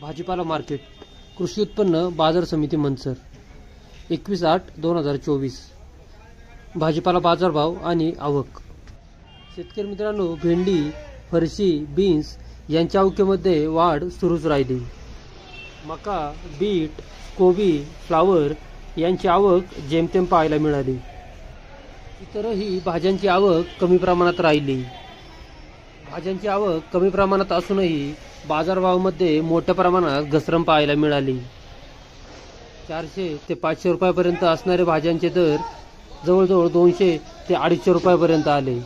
भाजीपाला मार्केट कृषी उत्पन्न बाजार समिती मंचर 21/8/2024 भाजीपाला बाजारभाव आणि आवक। शेतकरी मित्रांनो, भेंडी, फरशी, बीन्स यांच्या आवकेमध्ये वाढ सुरूच राहिली। मका, बीट, कोबी, फ्लावर यांची आवक जेमतेम पाहायला मिळाली। इतरही भाज्यांची आवक कमी प्रमाणात राहिली। भाज्यांची आवक कमी प्रमाणात असूनही बाजारभावामध्ये मोठ्या प्रमाणात घसरण पाहायला मिळाली। 400 ते 500 रुपयापर्यंत असणारे भाज्यांचे दर जवळजवळ 200 ते 250 रुपयापर्यंत आले।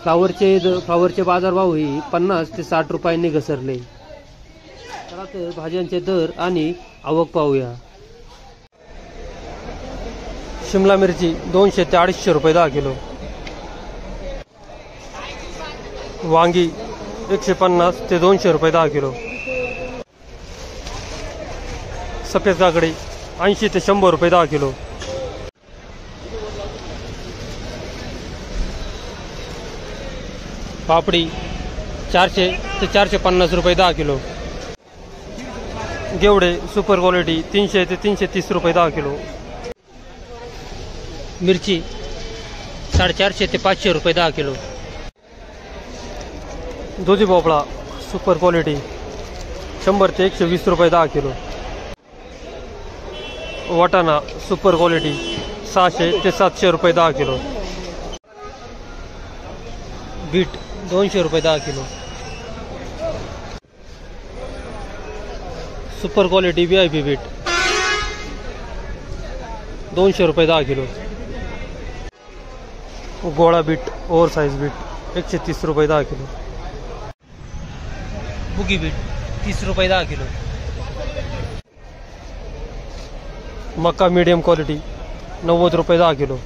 फ्लावरचे बाजारभावही 50 ते 60 रुपयांनी घसरले। चला तर भाज्यांचे दर आणि आवक पाहूया। शिमला मिरची 200 ते 250 रुपये 10 किलो। वांगी 150 ते 200 रुपये 10 किलो। सफेद काकडी 80 ते 100 रुपये 10 किलो। पापडी 400 ते 450 रुपये 10 किलो। गेवडे सुपर क्वालिटी 300 ते 330 रुपये 10 किलो। मिरची 450 ते 500 रुपये 10 किलो। दुधी भोपळा सुपर क्वालिटी 100 ते 120 रुपये 10 किलो। वाटाणा सुपर क्वालिटी 600 ते 700 रुपये 10 किलो। बीट 200 रुपये 10 किलो। सुपर क्वालिटी VIP बीट 200 रुपये 10 किलो। गोळा बीट ओव्हर साइज बीट 130 रुपये 10 किलो। बुगी बीट 30 रुपये 10 किलो। मका मीडियम क्वालिटी 90 रुपये 10 किलो।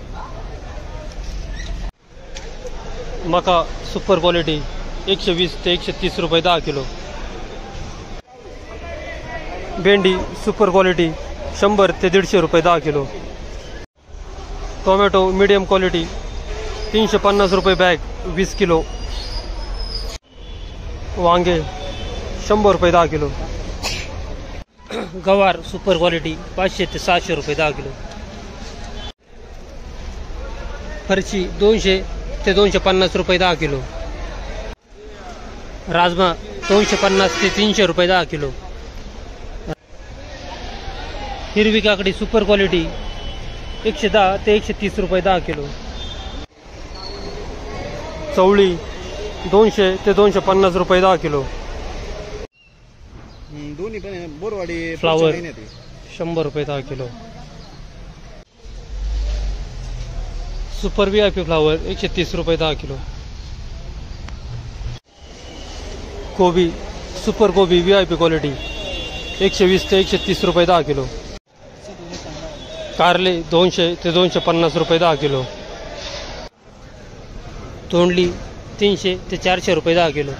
मका सुपर क्वालिटी 120 ते 130 रुपये 10 किलो। भेंडी सुपर क्वालिटी 100 ते 150 रुपये 10 किलो। टोमॅटो मीडियम क्वालिटी 350 रुपये बॅग 20 किलो। वांगे 100 रुपये 10 किलो। गवार सुपर क्वालिटी 500 ते 600 रुपये 10 किलो। फरशी 200 ते 250 रुपये 10 किलो। राजमा 250 ते 300 रुपये 10 किलो। हिरवी काकडी सुपर क्वालिटी 110 ते 130 रुपये 10 किलो। चवळी 200 ते 250 रुपये 10 किलो। दोन्ही पण बोरवाडी फ्लावर 100 रुपये 10 किलो। सुपर VIP फ्लावर 130 रुपये 10 किलो। कोबी सुपर कोबी VIP क्वालिटी 120 ते 130 रुपये 10 किलो। कारले 200 ते 250 रुपये 10 किलो। तोंडली 300 ते 400 रुपये 10 किलो।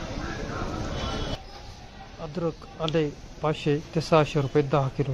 अद्रक आले 500 ते 600 रुपये 10 किलो।